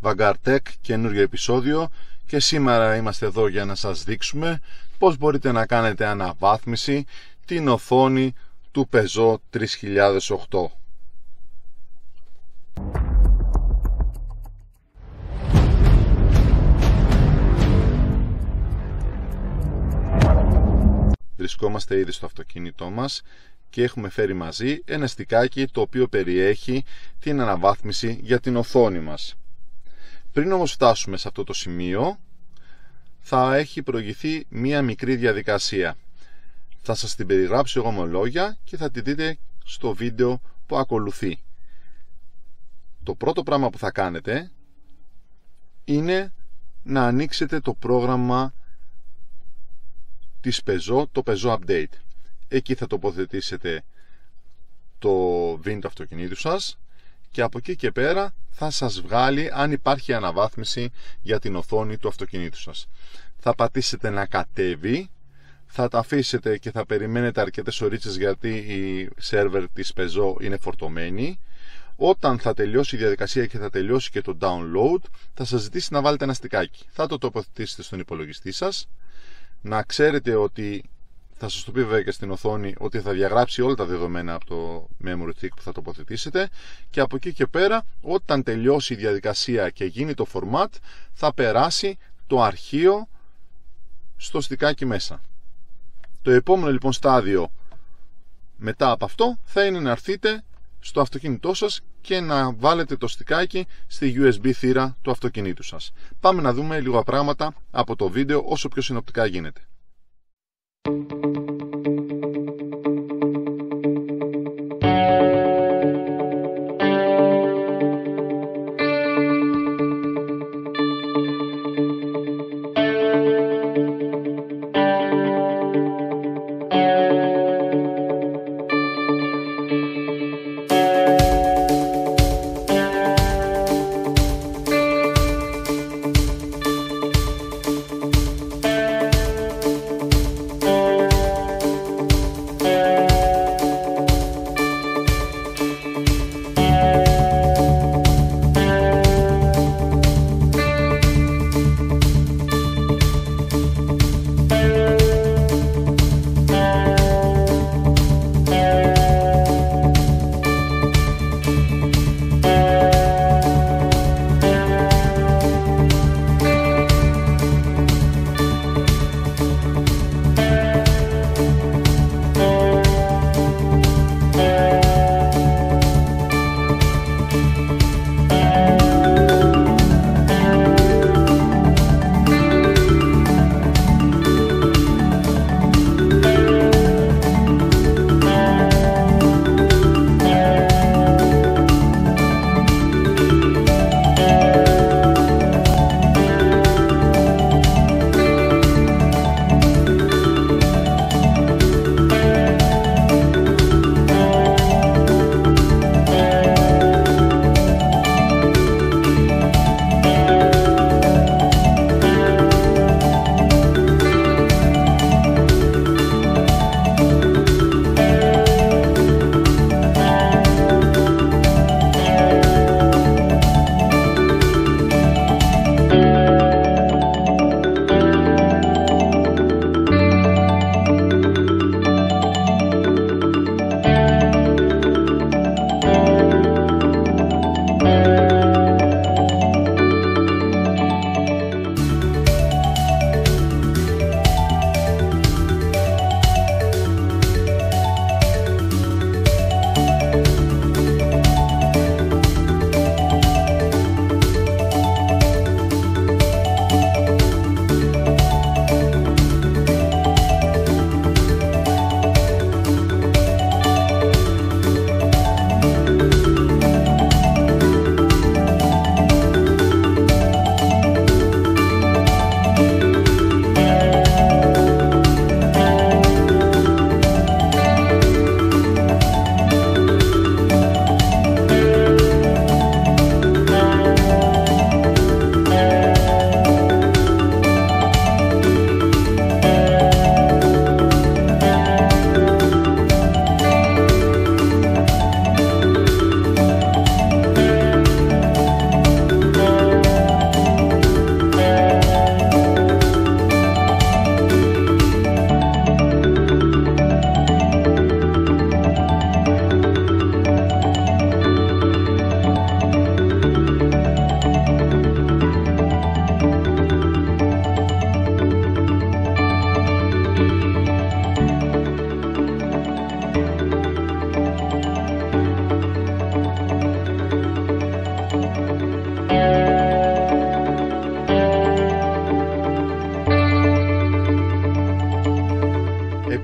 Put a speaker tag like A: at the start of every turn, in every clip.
A: Vanguard Tech, καινούριο επεισόδιο, και σήμερα είμαστε εδώ για να σας δείξουμε πώς μπορείτε να κάνετε αναβάθμιση την οθόνη του Peugeot 3008. Βρισκόμαστε ήδη στο αυτοκίνητό μας και έχουμε φέρει μαζί ένα στικάκι το οποίο περιέχει την αναβάθμιση για την οθόνη μας. Πριν όμως φτάσουμε σε αυτό το σημείο, θα έχει προηγηθεί μία μικρή διαδικασία. Θα σας την περιγράψω εγώ με λόγια και θα τη δείτε στο βίντεο που ακολουθεί. Το πρώτο πράγμα που θα κάνετε είναι να ανοίξετε το πρόγραμμα της Peugeot, το Peugeot Update. Εκεί θα τοποθετήσετε το VIN του αυτοκινήτου σας και από εκεί και πέρα θα σας βγάλει αν υπάρχει αναβάθμιση για την οθόνη του αυτοκινήτου σας. Θα πατήσετε να κατέβει, θα τα αφήσετε και θα περιμένετε αρκετές ωρίτσες γιατί η σερβερ της Peugeot είναι φορτωμένη. Όταν θα τελειώσει η διαδικασία και θα τελειώσει και το download, θα σας ζητήσει να βάλετε ένα στικάκι. Θα το τοποθετήσετε στον υπολογιστή σας. Να ξέρετε ότι θα σας το πει βέβαια και στην οθόνη ότι θα διαγράψει όλα τα δεδομένα από το memory stick που θα τοποθετήσετε, και από εκεί και πέρα όταν τελειώσει η διαδικασία και γίνει το format θα περάσει το αρχείο στο στικάκι μέσα. Το επόμενο λοιπόν στάδιο μετά από αυτό θα είναι να έρθετε στο αυτοκίνητό σας και να βάλετε το στικάκι στη USB θύρα του αυτοκινήτου σας. Πάμε να δούμε λίγα πράγματα από το βίντεο όσο πιο συνοπτικά γίνεται.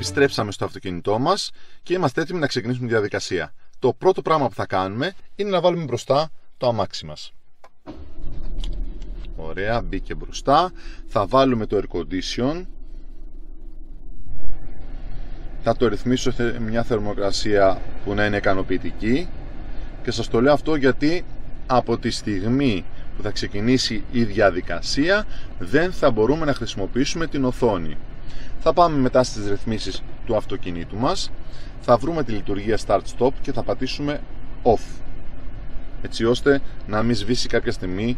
A: Επιστρέψαμε στο αυτοκίνητό μας και είμαστε έτοιμοι να ξεκινήσουμε τη διαδικασία. Το πρώτο πράγμα που θα κάνουμε είναι να βάλουμε μπροστά το αμάξι μας. Ωραία, μπήκε μπροστά. Θα βάλουμε το air condition. Θα το ρυθμίσω σε μια θερμοκρασία που να είναι ικανοποιητική. Και σας το λέω αυτό γιατί από τη στιγμή που θα ξεκινήσει η διαδικασία δεν θα μπορούμε να χρησιμοποιήσουμε την οθόνη. Θα πάμε μετά στις ρυθμίσεις του αυτοκινήτου μας. Θα βρούμε τη λειτουργία Start-Stop και θα πατήσουμε Off, έτσι ώστε να μην σβήσει κάποια στιγμή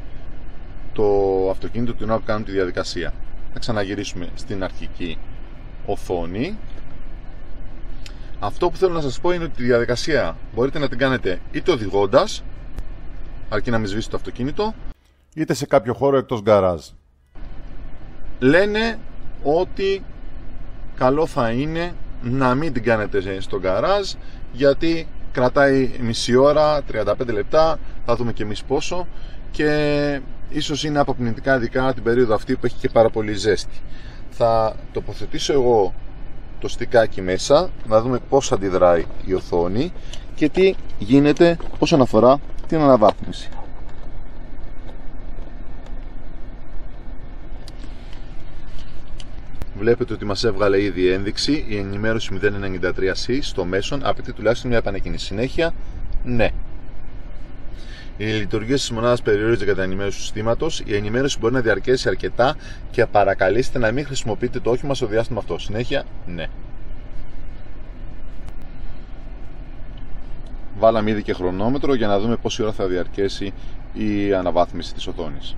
A: το αυτοκίνητο την ώρα που κάνουμε τη διαδικασία. Θα ξαναγυρίσουμε στην αρχική οθόνη. Αυτό που θέλω να σας πω είναι ότι τη διαδικασία μπορείτε να την κάνετε είτε οδηγώντας, αρκεί να μην σβήσει το αυτοκίνητο, είτε σε κάποιο χώρο εκτός γκαράζ. Λένε ότι καλό θα είναι να μην την κάνετε στο γκαράζ, γιατί κρατάει μισή ώρα, 35 λεπτά, θα δούμε και εμείς πόσο, και ίσως είναι αποπνητικά, ειδικά την περίοδο αυτή που έχει και πάρα πολύ ζέστη. Θα τοποθετήσω εγώ το στικάκι μέσα, να δούμε πώς αντιδράει η οθόνη και τι γίνεται όσον αφορά την αναβάθμιση. Βλέπετε ότι μας έβγαλε ήδη ένδειξη η ενημέρωση 093C στο μέσον, απαιτεί τουλάχιστον μια επανεκκίνηση. Συνέχεια, ναι. Η λειτουργία της μονάδας περιορίζεται κατά ενημέρωση του συστήματος. Η ενημέρωση μπορεί να διαρκέσει αρκετά και παρακαλείστε να μην χρησιμοποιείτε το όχημα στο διάστημα αυτό. Συνέχεια, ναι. Βάλαμε ήδη και χρονόμετρο για να δούμε πόση ώρα θα διαρκέσει η αναβάθμιση της οθόνης.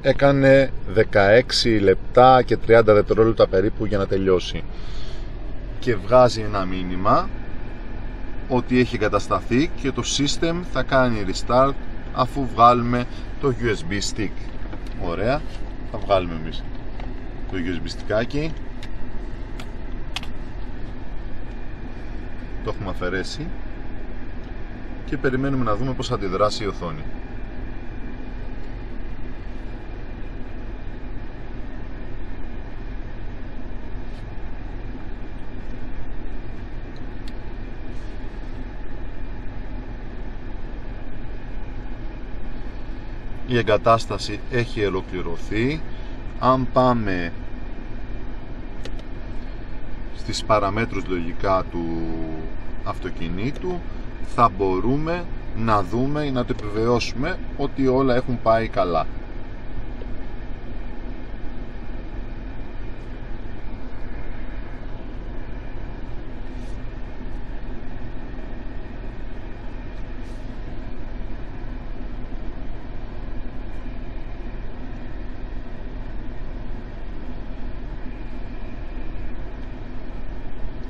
A: Έκανε 16 λεπτά και 30 δευτερόλεπτα περίπου για να τελειώσει και βγάζει ένα μήνυμα ότι έχει εγκατασταθεί και το system θα κάνει restart αφού βγάλουμε το USB stick. Ωραία, θα βγάλουμε εμείς το USB stickάκι, το έχουμε αφαιρέσει και περιμένουμε να δούμε πώς θα αντιδράσει η οθόνη. Η εγκατάσταση έχει ολοκληρωθεί. Αν πάμε στις παραμέτρους λογικά του αυτοκινήτου θα μπορούμε να δούμε ή να το επιβεβαιώσουμε ότι όλα έχουν πάει καλά.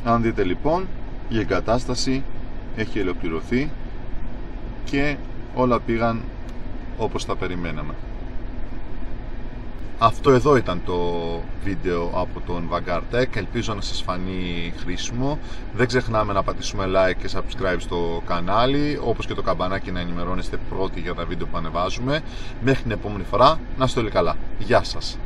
A: Αν δείτε λοιπόν, η εγκατάσταση έχει ολοκληρωθεί και όλα πήγαν όπως τα περιμέναμε. Αυτό εδώ ήταν το βίντεο από τον Vanguard Tech. Ελπίζω να σας φανεί χρήσιμο. Δεν ξεχνάμε να πατήσουμε like και subscribe στο κανάλι, όπως και το καμπανάκι να ενημερώνεστε πρώτοι για τα βίντεο που ανεβάζουμε. Μέχρι την επόμενη φορά, να είστε όλοι καλά. Γεια σας!